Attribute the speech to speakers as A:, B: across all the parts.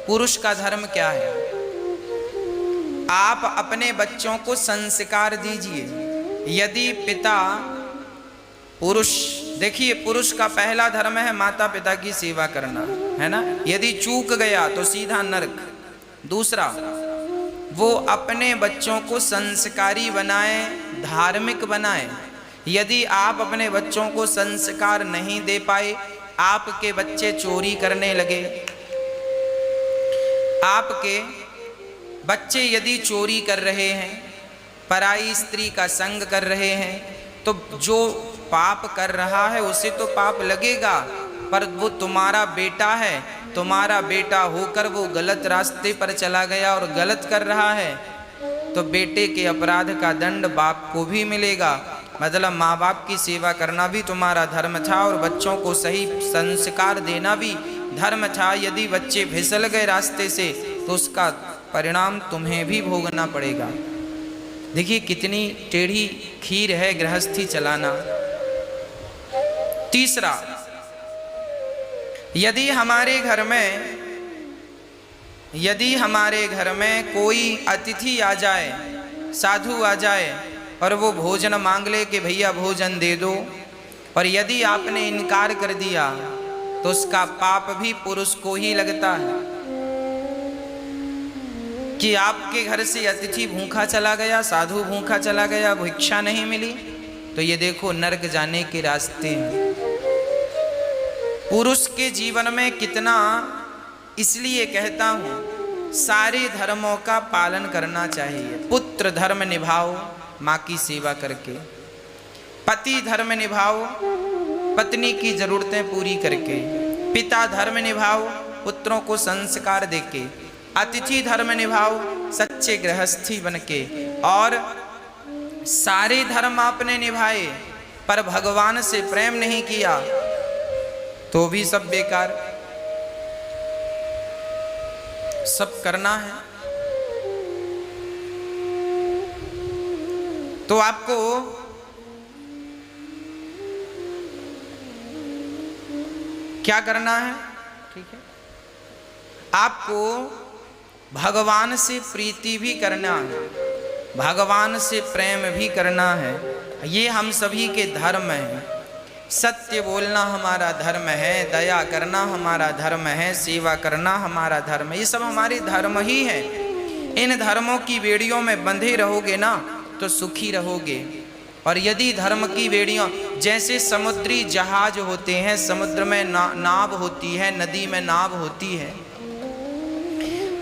A: पुरुष का धर्म क्या है? आप अपने बच्चों को संस्कार दीजिए। यदि पिता पुरुष, देखिए पुरुष का पहला धर्म है माता पिता की सेवा करना, है ना। यदि चूक गया तो सीधा नरक। दूसरा, वो अपने बच्चों को संस्कारी बनाए, धार्मिक बनाए। यदि आप अपने बच्चों को संस्कार नहीं दे पाए, आपके बच्चे चोरी करने लगे, आपके बच्चे यदि चोरी कर रहे हैं, पराई स्त्री का संग कर रहे हैं, तो जो पाप कर रहा है उसे तो पाप लगेगा, पर वो तुम्हारा बेटा है, तुम्हारा बेटा होकर वो गलत रास्ते पर चला गया और गलत कर रहा है, तो बेटे के अपराध का दंड बाप को भी मिलेगा। मतलब माँ बाप की सेवा करना भी तुम्हारा धर्म था और बच्चों को सही संस्कार देना भी धर्म था। यदि बच्चे फिसल गए रास्ते से तो उसका परिणाम तुम्हें भी भोगना पड़ेगा। देखिए कितनी टेढ़ी खीर है गृहस्थी चलाना। तीसरा, यदि हमारे घर में कोई अतिथि आ जाए, साधु आ जाए और वो भोजन मांग ले कि भैया भोजन दे दो, और यदि आपने इनकार कर दिया तो उसका पाप भी पुरुष को ही लगता है। कि आपके घर से अतिथि भूखा चला गया, साधु भूखा चला गया, भिक्षा नहीं मिली, तो ये देखो नरक जाने के रास्ते हैं। पुरुष के जीवन में कितना, इसलिए कहता हूं सारे धर्मों का पालन करना चाहिए। पुत्र धर्म निभाओ माँ की सेवा करके, पति धर्म निभाओ पत्नी की जरूरतें पूरी करके, पिता धर्म निभाओ पुत्रों को संस्कार देके, अतिथि धर्म निभाओ सच्चे गृहस्थी बनके। और सारे धर्म आपने निभाए पर भगवान से प्रेम नहीं किया तो भी सब बेकार। सब करना है तो आपको क्या करना है? ठीक है, आपको भगवान से प्रीति भी करना है, भगवान से प्रेम भी करना है। ये हम सभी के धर्म है। सत्य बोलना हमारा धर्म है, दया करना हमारा धर्म है, सेवा करना हमारा धर्म है। ये सब हमारे धर्म ही है। इन धर्मों की बेड़ियों में बंधे रहोगे ना तो सुखी रहोगे। और यदि धर्म की बेड़ियों, जैसे समुद्री जहाज होते हैं, समुद्र में नाव होती है, नदी में नाव होती है,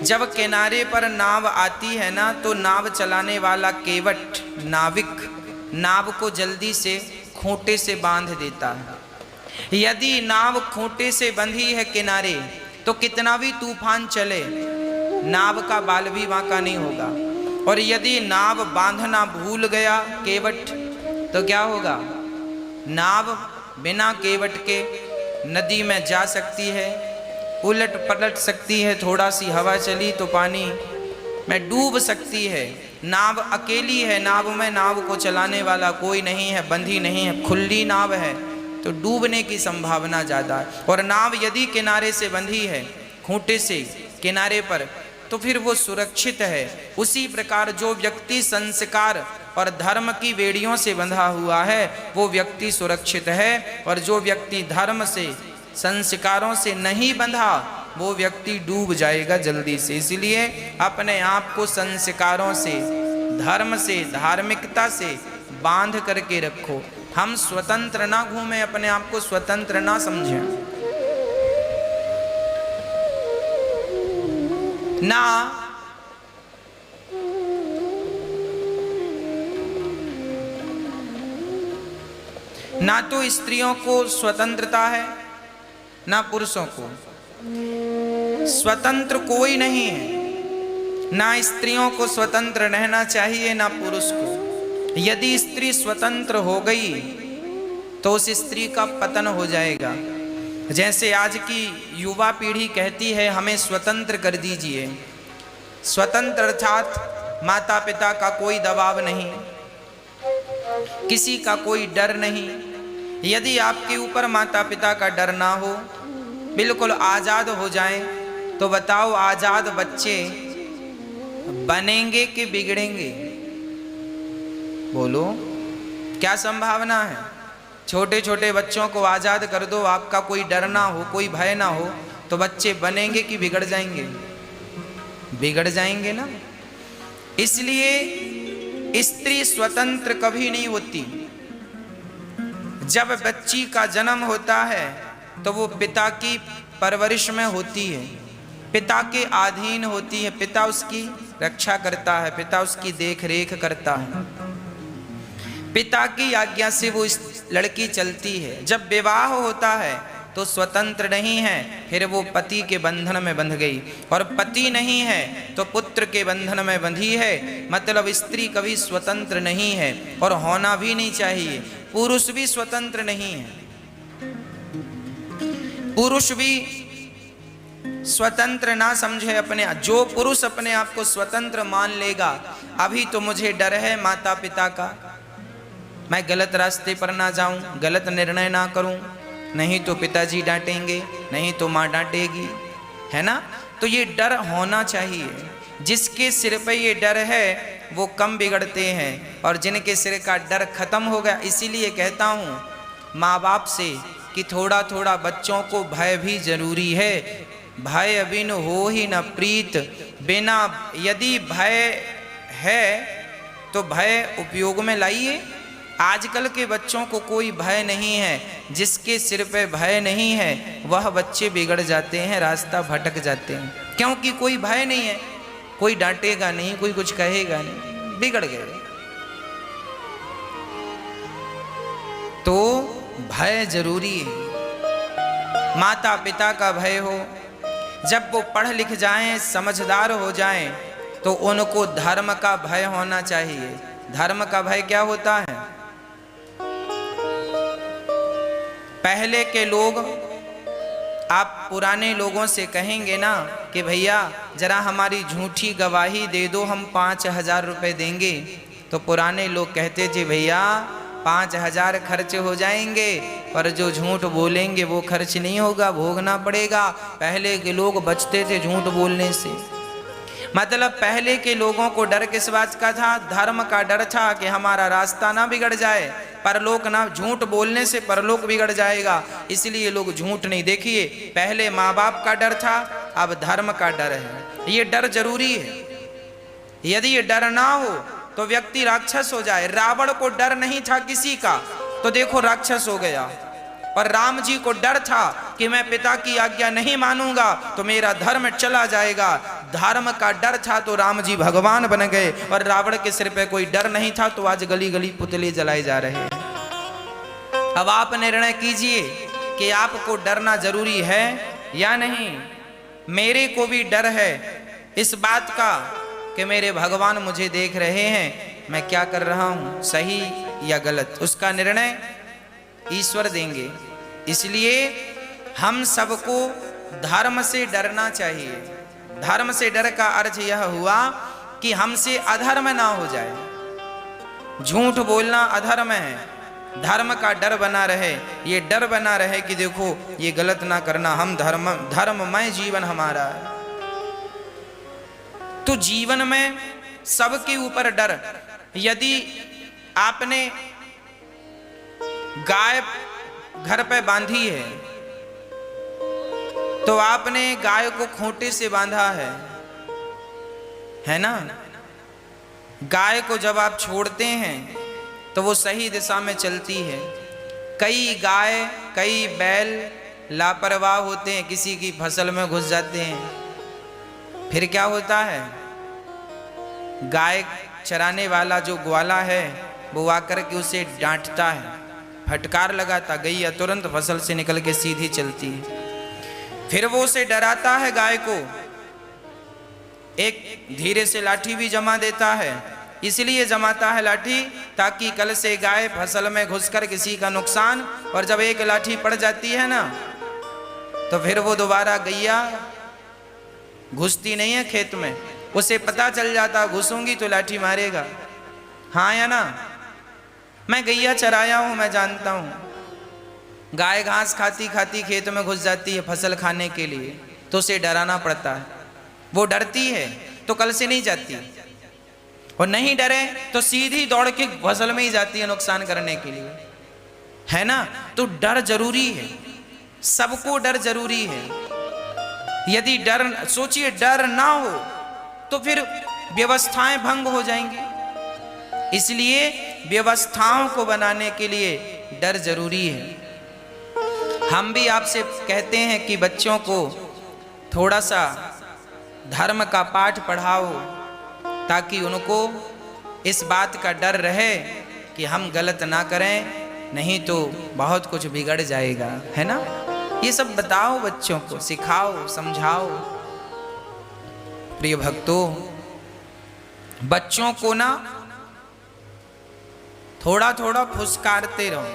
A: जब किनारे पर नाव आती है ना तो नाव चलाने वाला केवट नाविक नाव को जल्दी से खूंटे से बांध देता है। यदि नाव खूंटे से बंधी है किनारे तो कितना भी तूफान चले नाव का बाल भी बांका नहीं होगा। और यदि नाव बांधना भूल गया केवट तो क्या होगा? नाव बिना केवट के नदी में जा सकती है, उलट पलट सकती है, थोड़ा सी हवा चली तो पानी में डूब सकती है। नाव अकेली है, नाव में नाव को चलाने वाला कोई नहीं है, बंधी नहीं है, खुली नाव है तो डूबने की संभावना ज़्यादा है। और नाव यदि किनारे से बंधी है, खूंटे से किनारे पर, तो फिर वो सुरक्षित है। उसी प्रकार जो व्यक्ति संस्कार और धर्म की बेड़ियों से बंधा हुआ है वो व्यक्ति सुरक्षित है, और जो व्यक्ति धर्म से संस्कारों से नहीं बंधा वो व्यक्ति डूब जाएगा जल्दी से। इसलिए अपने आप को संस्कारों से, धर्म से, धार्मिकता से बांध करके रखो। हम स्वतंत्र ना घूमें, अपने आप को स्वतंत्र ना समझें। ना तो स्त्रियों को स्वतंत्रता है ना पुरुषों को। स्वतंत्र कोई नहीं है, ना स्त्रियों को स्वतंत्र रहना चाहिए ना पुरुष को। यदि स्त्री स्वतंत्र हो गई तो उस स्त्री का पतन हो जाएगा। जैसे आज की युवा पीढ़ी कहती है हमें स्वतंत्र कर दीजिए। स्वतंत्र अर्थात माता पिता का कोई दबाव नहीं, किसी का कोई डर नहीं। यदि आपके ऊपर माता पिता का डर ना हो, बिल्कुल आज़ाद हो जाएं, तो बताओ आजाद बच्चे बनेंगे कि बिगड़ेंगे? बोलो, क्या संभावना है? छोटे छोटे बच्चों को आजाद कर दो, आपका कोई डर ना हो, कोई भय ना हो, तो बच्चे बनेंगे कि बिगड़ जाएंगे? बिगड़ जाएंगे ना। इसलिए स्त्री स्वतंत्र कभी नहीं होती। जब बच्ची का जन्म होता है तो वो पिता की परवरिश में होती है, पिता के अधीन होती है, पिता उसकी रक्षा करता है, पिता उसकी देख रेख करता है, पिता की आज्ञा से वो इस लड़की चलती है। जब विवाह होता है तो स्वतंत्र नहीं है, फिर वो पति के बंधन में बंध गई, और पति नहीं है तो पुत्र के बंधन में बंधी है। मतलब स्त्री कभी स्वतंत्र नहीं है और होना भी नहीं चाहिए। पुरुष भी स्वतंत्र नहीं है, पुरुष भी स्वतंत्र ना समझे अपने। जो पुरुष अपने आप को स्वतंत्र मान लेगा, अभी तो मुझे डर है माता पिता का, मैं गलत रास्ते पर ना जाऊं, गलत निर्णय ना करूं, नहीं तो पिताजी डांटेंगे, नहीं तो माँ डांटेगी, है ना। तो ये डर होना चाहिए। जिसके सिर पे ये डर है वो कम बिगड़ते हैं, और जिनके सिर का डर खत्म हो गया। इसीलिए कहता हूँ माँ बाप से कि थोड़ा थोड़ा बच्चों को भय भी जरूरी है। भय अबिन हो ही न प्रीत, बिना यदि भय है तो भय उपयोग में लाइए। आजकल के बच्चों को कोई भय नहीं है। जिसके सिर पे भय नहीं है वह बच्चे बिगड़ जाते हैं, रास्ता भटक जाते हैं, क्योंकि कोई भय नहीं है, कोई डांटेगा नहीं, कोई कुछ कहेगा नहीं, बिगड़ गए। तो भय जरूरी है। माता पिता का भय हो, जब वो पढ़ लिख जाएं, समझदार हो जाएं, तो उनको धर्म का भय होना चाहिए। धर्म का भय क्या होता है? पहले के लोग, आप पुराने लोगों से कहेंगे ना कि भैया जरा हमारी झूठी गवाही दे दो, हम 5,000 रुपये देंगे, तो पुराने लोग कहते थे भैया 5,000 खर्च हो जाएंगे, पर जो झूठ बोलेंगे वो खर्च नहीं होगा, भोगना पड़ेगा। पहले के लोग बचते थे झूठ बोलने से। मतलब पहले के लोगों को डर किस बात का था? धर्म का डर था कि हमारा रास्ता ना बिगड़ जाए, परलोक ना, झूठ बोलने से परलोक बिगड़ जाएगा, इसलिए लोग झूठ नहीं। देखिए पहले माँ बाप का डर था, अब धर्म का डर है। ये डर जरूरी है। यदि ये डर ना हो तो व्यक्ति राक्षस हो जाए। रावण को डर नहीं था किसी का, तो देखो राक्षस हो गया। पर राम जी को डर था कि मैं पिता की आज्ञा नहीं मानूंगा तो मेरा धर्म चला जाएगा। धर्म का डर था तो राम जी भगवान बन गए, और रावण के सिर पे कोई डर नहीं था तो आज गली गली पुतले जलाए जा रहे हैं। अब आप निर्णय कीजिए कि आपको डरना जरूरी है या नहीं। मेरे को भी डर है इस बात का कि मेरे भगवान मुझे देख रहे हैं, मैं क्या कर रहा हूं, सही या गलत, उसका निर्णय ईश्वर देंगे। इसलिए हम सबको धर्म से डरना चाहिए। धर्म से डर का अर्थ यह हुआ कि हमसे अधर्म ना हो जाए। झूठ बोलना अधर्म है, धर्म का डर बना रहे। ये डर बना रहे कि देखो ये गलत ना करना, हम धर्ममय जीवन हमारा है। तो जीवन में सबके ऊपर डर। यदि आपने गाय घर पे बांधी है तो आपने गाय को खूंटे से बांधा है ना। गाय को जब आप छोड़ते हैं तो वो सही दिशा में चलती है। कई गाय, कई बैल लापरवाह होते हैं, किसी की फसल में घुस जाते हैं। फिर क्या होता है? गाय चराने वाला जो ग्वाला है वो आकर के उसे डांटता है, फटकार लगाता, गैया तुरंत फसल से निकल के सीधी चलती है। फिर वो उसे डराता है गाय को, एक धीरे से लाठी भी जमा देता है। इसलिए जमाता है लाठी ताकि कल से गाय फसल में घुसकर किसी का नुकसान, और जब एक लाठी पड़ जाती है ना तो फिर वो दोबारा गैया घुसती नहीं है खेत में। उसे पता चल जाता घुसूंगी तो लाठी मारेगा, हाँ या ना। मैं गैया चराया हूं, मैं जानता हूं। गाय घास खाती खाती खेत में घुस जाती है फसल खाने के लिए, तो उसे डराना पड़ता है। वो डरती है तो कल से नहीं जाती, और नहीं डरे तो सीधी दौड़ के फसल में ही जाती है नुकसान करने के लिए, है ना। तो डर जरूरी है, सबको डर जरूरी है। यदि डर, सोचिए डर ना हो तो फिर व्यवस्थाएं भंग हो जाएंगी। इसलिए व्यवस्थाओं को बनाने के लिए डर जरूरी है। हम भी आपसे कहते हैं कि बच्चों को थोड़ा सा धर्म का पाठ पढ़ाओ, ताकि उनको इस बात का डर रहे कि हम गलत ना करें, नहीं तो बहुत कुछ बिगड़ जाएगा, है ना। ये सब बताओ बच्चों को, सिखाओ, समझाओ। प्रिय भक्तों, बच्चों को ना थोड़ा थोड़ा फुसकारते रहो।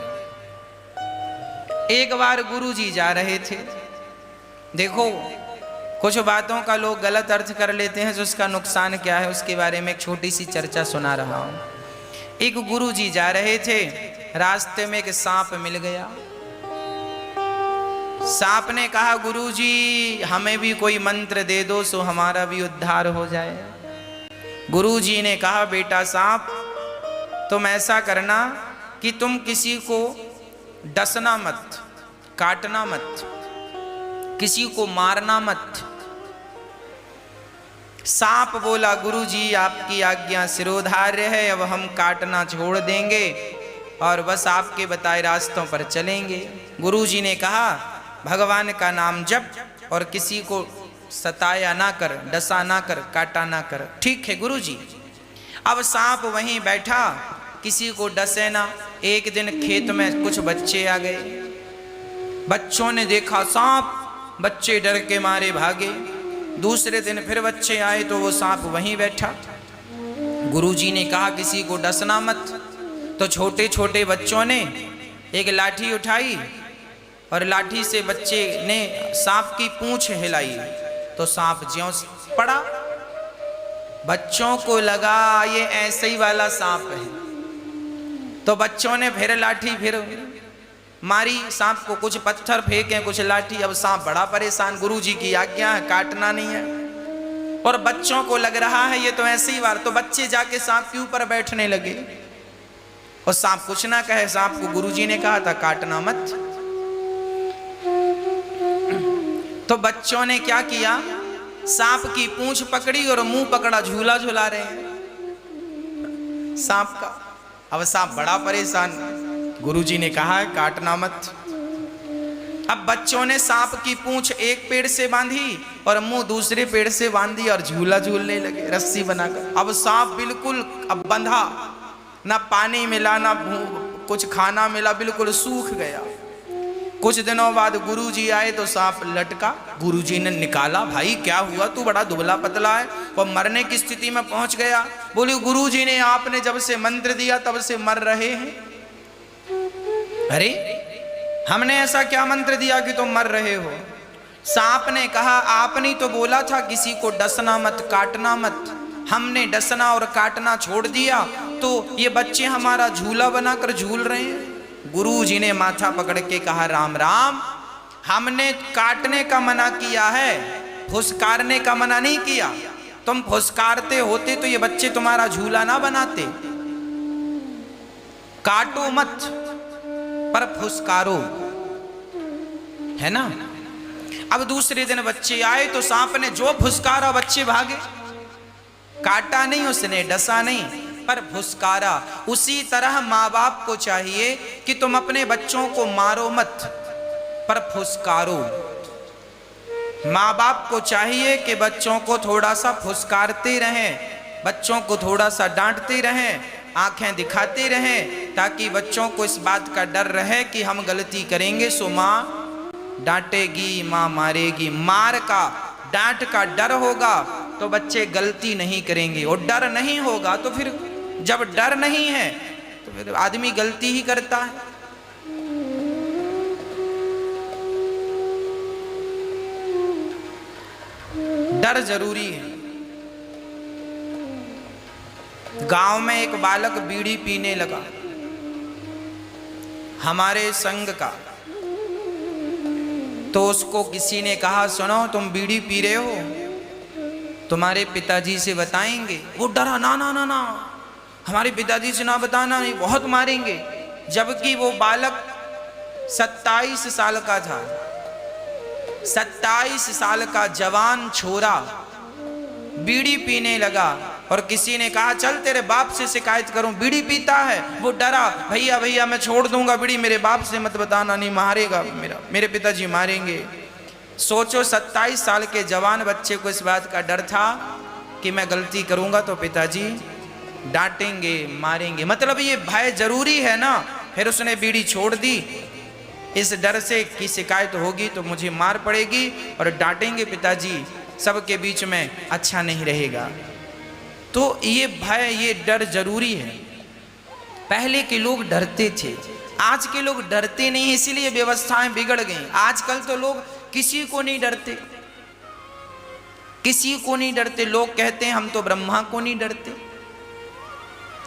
A: एक बार गुरुजी जा रहे थे, देखो कुछ बातों का लोग गलत अर्थ कर लेते हैं, जो उसका नुकसान क्या है उसके बारे में एक छोटी सी चर्चा सुना रहा हूं। एक गुरुजी जा रहे थे, रास्ते में एक सांप मिल गया। सांप ने कहा, गुरुजी हमें भी कोई मंत्र दे दो सो हमारा भी उद्धार हो जाए। गुरुजी ने कहा, बेटा सांप, तुम ऐसा करना कि तुम किसी को डसना मत, काटना मत, किसी को मारना मत। सांप बोला, गुरुजी आपकी आज्ञा सिरोधार्य है, अब हम काटना छोड़ देंगे और बस आपके बताए रास्तों पर चलेंगे। गुरुजी ने कहा, भगवान का नाम जप और किसी को सताया ना कर, डसा ना कर, काटा ना कर। ठीक है गुरुजी। अब सांप वहीं बैठा, किसी को डसे ना। एक दिन खेत में कुछ बच्चे आ गए, बच्चों ने देखा सांप, बच्चे डर के मारे भागे। दूसरे दिन फिर बच्चे आए तो वो सांप वहीं बैठा। गुरुजी ने कहा, किसी को डसना मत। तो छोटे छोटे बच्चों ने एक लाठी उठाई और लाठी से बच्चे ने सांप की पूंछ हिलाई, तो सांप ज्यों पड़ा। बच्चों को लगा ये ऐसे ही वाला सांप है, तो बच्चों ने फिर लाठी फिर मारी सांप को, कुछ पत्थर फेंके, कुछ लाठी। अब सांप बड़ा परेशान, गुरुजी की आज्ञा है, काटना नहीं है। और बच्चों को लग रहा है ये तो ऐसे ही वार, तो बच्चे जाके सांप के ऊपर बैठने लगे और सांप कुछ ना कहे। सांप को गुरुजी ने कहा था काटना मत। तो बच्चों ने क्या किया, सांप की पूंछ पकड़ी और मुंह पकड़ा, झूला झूला रहे हैं सांप का। अब सांप बड़ा परेशान, गुरुजी ने कहा है काटना मत। अब बच्चों ने सांप की पूंछ एक पेड़ से बांधी और मुंह दूसरे पेड़ से बांधी और झूला झूलने लगे रस्सी बनाकर। अब सांप बिल्कुल अब बंधा, ना पानी मिला ना कुछ खाना मिला, बिल्कुल सूख गया। कुछ दिनों बाद गुरुजी आए तो सांप लटका। गुरुजी ने निकाला, भाई क्या हुआ, तू बड़ा दुबला पतला है और मरने की स्थिति में पहुंच गया। बोले, गुरुजी ने आपने जब से मंत्र दिया तब से मर रहे हैं। अरे हमने ऐसा क्या मंत्र दिया कि तुम मर रहे हो? सांप ने कहा, आपने तो बोला था किसी को डसना मत, काटना मत। हमने डसना और काटना छोड़ दिया तो ये बच्चे हमारा झूला बनाकर झूल रहे हैं। गुरुजी ने माथा पकड़ के कहा, राम राम, हमने काटने का मना किया है, फुसकारने का मना नहीं किया। तुम फुसकारते होते तो ये बच्चे तुम्हारा झूला ना बनाते। काटो मत पर फुसकारो, है ना। अब दूसरे दिन बच्चे आए तो सांप ने जो फुसकारा बच्चे भागे। काटा नहीं उसने, डसा नहीं, पर फुसकारा। उसी तरह माँ बाप को चाहिए कि तुम अपने बच्चों को मारो मत पर फुसकारो। माँ बाप को चाहिए कि बच्चों को थोड़ा सा फुसकारते रहें, बच्चों को थोड़ा सा डांटते रहें, आंखें दिखाते रहें, ताकि बच्चों को इस बात का डर रहे कि हम गलती करेंगे सो माँ डांटेगी, माँ मारेगी। मार का, डांट का डर होगा तो बच्चे गलती नहीं करेंगे, और डर नहीं होगा तो फिर, जब डर नहीं है तो फिर आदमी गलती ही करता है। डर जरूरी है। गांव में एक बालक बीड़ी पीने लगा, हमारे संघ का। तो उसको किसी ने कहा, सुनो तुम बीड़ी पी रहे हो, तुम्हारे पिताजी से बताएंगे। वो डरा, ना ना ना ना, हमारे पिताजी से ना बताना, नहीं बहुत मारेंगे। जबकि वो बालक 27 साल का था। 27 साल का जवान छोरा बीड़ी पीने लगा और किसी ने कहा, चल तेरे बाप से शिकायत करूं, बीड़ी पीता है। वो डरा, भैया भैया मैं छोड़ दूंगा बीड़ी, मेरे बाप से मत बताना, नहीं मारेगा, मेरे पिताजी मारेंगे। सोचो 27 साल के जवान बच्चे को इस बात का डर था कि मैं गलती करूंगा तो पिताजी डांटेंगे, मारेंगे, मतलब ये भय जरूरी है ना। फिर उसने बीड़ी छोड़ दी, इस डर से कि शिकायत होगी तो मुझे मार पड़ेगी और डांटेंगे पिताजी, सबके बीच में अच्छा नहीं रहेगा। तो ये भय, ये डर जरूरी है। पहले के लोग डरते थे, आज के लोग डरते नहीं, इसीलिए व्यवस्थाएं बिगड़ गई। आजकल तो लोग किसी को नहीं डरते, किसी को नहीं डरते। लोग कहते हैं हम तो ब्रह्मा को नहीं डरते।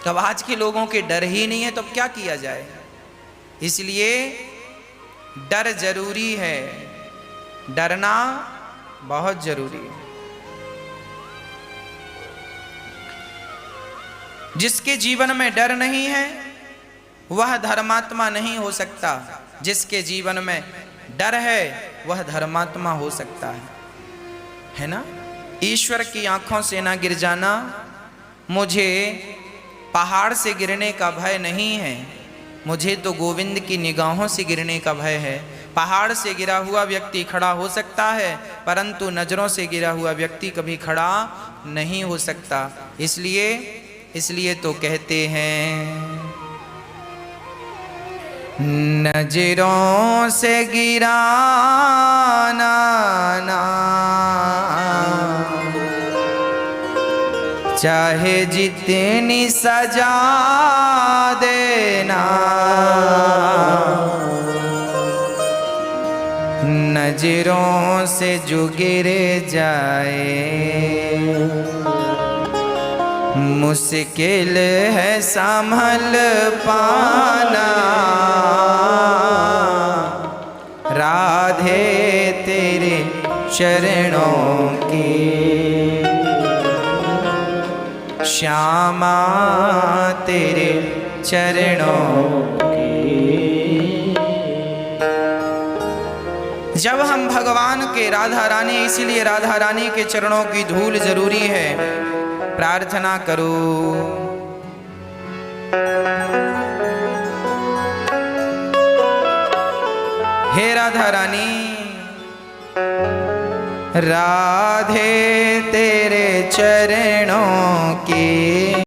A: तब आज के लोगों के डर ही नहीं है, तो क्या किया जाए। इसलिए डर जरूरी है, डरना बहुत जरूरी है। जिसके जीवन में डर नहीं है वह धर्मात्मा नहीं हो सकता, जिसके जीवन में डर है वह धर्मात्मा हो सकता है ना। ईश्वर की आंखों से ना गिर जाना, मुझे पहाड़ से गिरने का भय नहीं है, मुझे तो गोविंद की निगाहों से गिरने का भय है। पहाड़ से गिरा हुआ व्यक्ति खड़ा हो सकता है, परंतु नजरों से गिरा हुआ व्यक्ति कभी खड़ा नहीं हो सकता। इसलिए तो कहते हैं, नजरों से गिराना ना, चाहे जितनी सजा देना, नजरों से जो गिर जाए मुश्किल है संभल पाना। राधे तेरे चरणों की, श्यामा तेरे चरणों की। जब हम भगवान के, राधा रानी, इसीलिए राधा रानी के चरणों की धूल जरूरी है। प्रार्थना करो, हे राधा रानी, राधे तेरे चरणों की